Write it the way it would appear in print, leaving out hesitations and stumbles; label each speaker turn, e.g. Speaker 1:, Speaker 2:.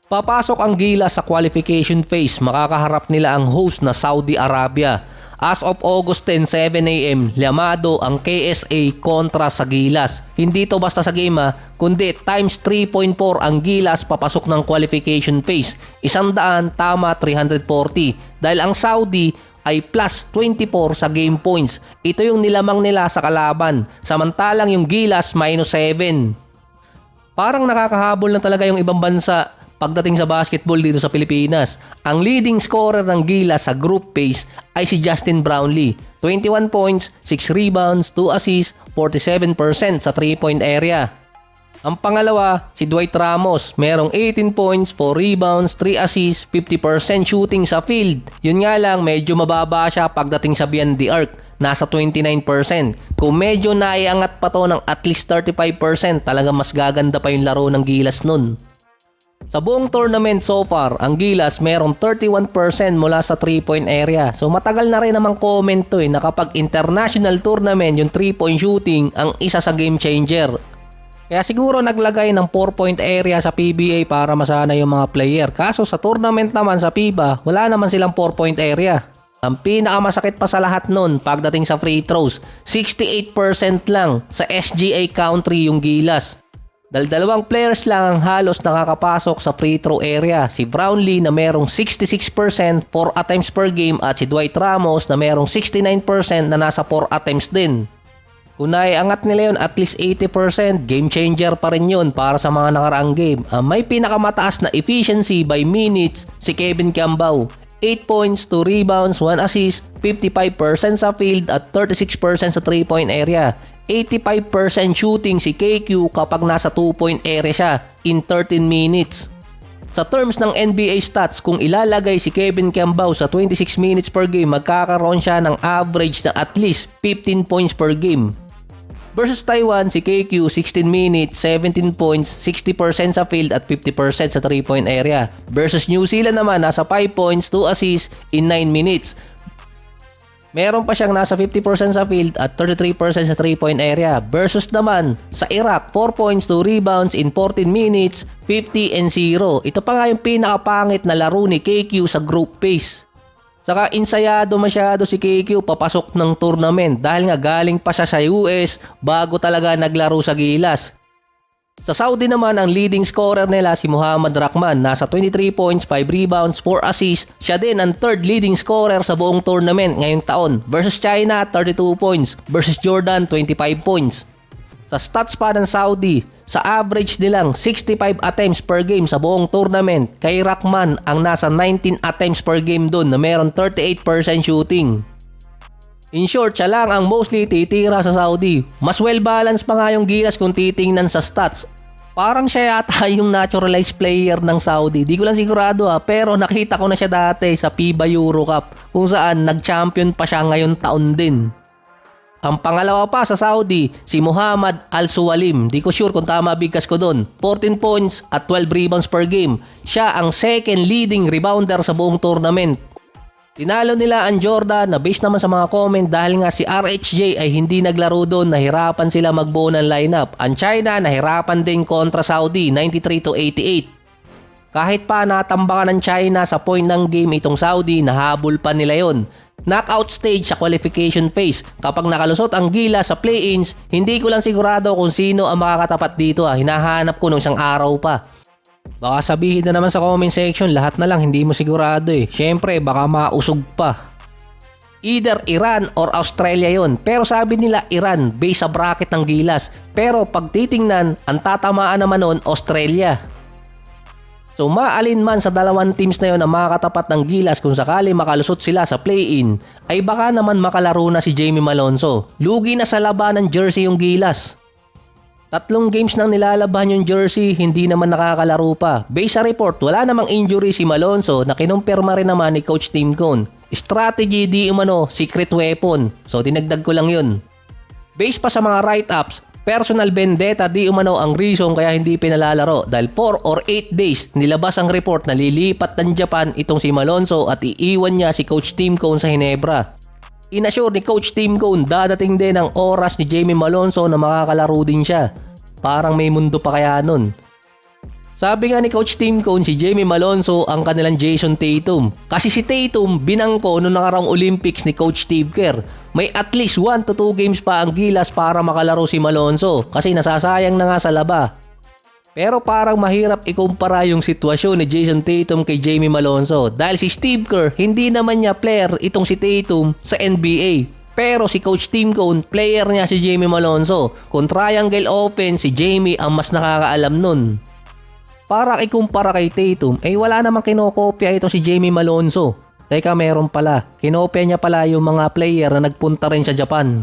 Speaker 1: Papasok ang Gilas sa qualification phase, makakaharap nila ang host na Saudi Arabia. As of August 10, 7 AM, lamado ang KSA kontra sa Gilas. Hindi to basta sa game kundi times 3.4 ang Gilas papasok ng qualification phase. 100 tama 340 dahil ang Saudi ay plus 24 sa game points. Ito yung nilamang nila sa kalaban. Samantalang yung Gilas minus 7. Parang nakakahabol na talaga yung ibang bansa pagdating sa basketball dito sa Pilipinas. Ang leading scorer ng Gilas sa group phase ay si Justin Brownlee. 21 points, 6 rebounds, 2 assists, 47% sa 3-point area. Ang pangalawa, si Dwight Ramos. Merong 18 points, 4 rebounds, 3 assists, 50% shooting sa field. Yun nga lang, medyo mababa siya pagdating sa beyond the arc. Nasa 29%. Kung medyo naiangat pa to ng at least 35%, talaga mas gaganda pa yung laro ng Gilas nun. Sa buong tournament so far, ang Gilas merong 31% mula sa 3-point area. So matagal na rin namang comment to na kapag international tournament yung 3-point shooting ang isa sa game changer. Kaya siguro naglagay ng 4-point area sa PBA para masana yung mga player. Kaso sa tournament naman sa FIBA, wala naman silang 4-point area. Ang pinakamasakit pa sa lahat nun pagdating sa free throws, 68% lang sa SGA country yung Gilas. Dalawang players lang ang halos nakakapasok sa free throw area. Si Brownlee na merong 66% 4 attempts per game at si Dwight Ramos na merong 69% na nasa 4 attempts din. Kung naiangat nila yun at least 80%, game changer pa rin yun para sa mga nakaraang game. May pinakamataas na efficiency by minutes si Kevin Cambao. 8 points, 2 rebounds, 1 assist, 55% sa field at 36% sa 3-point area. 85% shooting si KQ kapag nasa 2-point area siya in 13 minutes. Sa terms ng NBA stats, kung ilalagay si Kevin Cambao sa 26 minutes per game, magkakaroon siya ng average na at least 15 points per game. Versus Taiwan, si KQ 16 minutes, 17 points, 60% sa field at 50% sa 3-point area. Versus New Zealand naman, nasa 5 points, 2 assists in 9 minutes. Meron pa siyang nasa 50% sa field at 33% sa 3-point area. Versus naman sa Iraq, 4 points, 2 rebounds in 14 minutes, 50 and 0. Ito pa nga yung pinakapangit na laro ni KQ sa group phase. Saka insayado masyado si KQ papasok ng tournament dahil nga galing pa siya sa US bago talaga naglaro sa Gilas. Sa Saudi naman, ang leading scorer nila si Muhammad Rahman, nasa 23 points, 5 rebounds, 4 assists. Siya din ang third leading scorer sa buong tournament ngayong taon. Versus China, 32 points. Versus Jordan, 25 points. Sa stats pa ng Saudi, sa average nilang 65 attempts per game sa buong tournament, kay Rahman ang nasa 19 attempts per game dun na meron 38% shooting. In short, siya lang ang mostly titira sa Saudi. Mas well-balanced pa nga yung Gilas kung titingnan sa stats. Parang siya yata yung naturalized player ng Saudi. Di ko lang sigurado pero nakita ko na siya dati sa FIBA Euro Cup kung saan nag-champion pa siya ngayon taon din. Ang pangalawa pa sa Saudi, si Muhammad Al-Suwalim. Di ko sure kung tama bigkas ko doon. 14 points at 12 rebounds per game. Siya ang second leading rebounder sa buong tournament. Tinalo nila ang Jordan na based naman sa mga comment dahil nga si RHJ ay hindi naglaro doon, nahirapan sila magbuo ng lineup. Ang China nahirapan din kontra Saudi, 93-88. Kahit pa natambakan ng China sa point ng game itong Saudi, nahabol pa nila yon. Knockout stage sa qualification phase. Kapag nakalusot ang Gilas sa play-ins, hindi ko lang sigurado kung sino ang makakatapat dito. Hinahanap ko nung isang araw pa. Baka sabihin na naman sa comment section, lahat na lang hindi mo sigurado Syempre, baka mausog pa. Either Iran or Australia yon. Pero sabi nila Iran based sa bracket ng Gilas. Pero pag titingnan, ang tatamaan naman nun Australia. So maalin man sa dalawang teams na yon ang makakatapat ng Gilas kung sakali makalusot sila sa play-in, ay baka naman makalaro na si Jamie Malonzo. Lugi na sa laban ng jersey yung Gilas. 3 games nang nilalaban yung jersey, hindi naman nakakalaro pa. Based sa report, wala namang injury si Malonzo na kinumpirma rin naman ni Coach Tim Cone. Strategy di umano, secret weapon. So dinagdag ko lang yun. Based pa sa mga write-ups, personal vendetta di umano ang reason kaya hindi pinalalaro dahil 4 or 8 days nilabas ang report na lilipat ng Japan itong si Malonzo at iiwan niya si Coach Tim Cone sa Ginebra. Inassure ni Coach Tim Cone dadating din ang oras ni Jamie Malonzo na makakalaro din siya. Parang may mundo pa kaya nun. Sabi nga ni Coach Tim Cone, si Jamie Malonzo ang kanilang Jason Tatum. Kasi si Tatum binangko noong nakarang Olympics ni Coach Steve Kerr. May at least 1 to 2 games pa ang Gilas para makalaro si Malonzo kasi nasasayang na nga sa laba. Pero parang mahirap ikumpara yung sitwasyon ni Jason Tatum kay Jamie Malonzo dahil si Steve Kerr hindi naman niya player itong si Tatum sa NBA. Pero si Coach Tim Cone, player niya si Jamie Malonzo. Kung triangle offense, si Jamie ang mas nakakaalam nun. Para ikumpara kay Tatum, wala namang kinokopya itong si Jamie Malonzo. Teka, meron pala. Kinopya niya pala yung mga player na nagpunta rin sa Japan.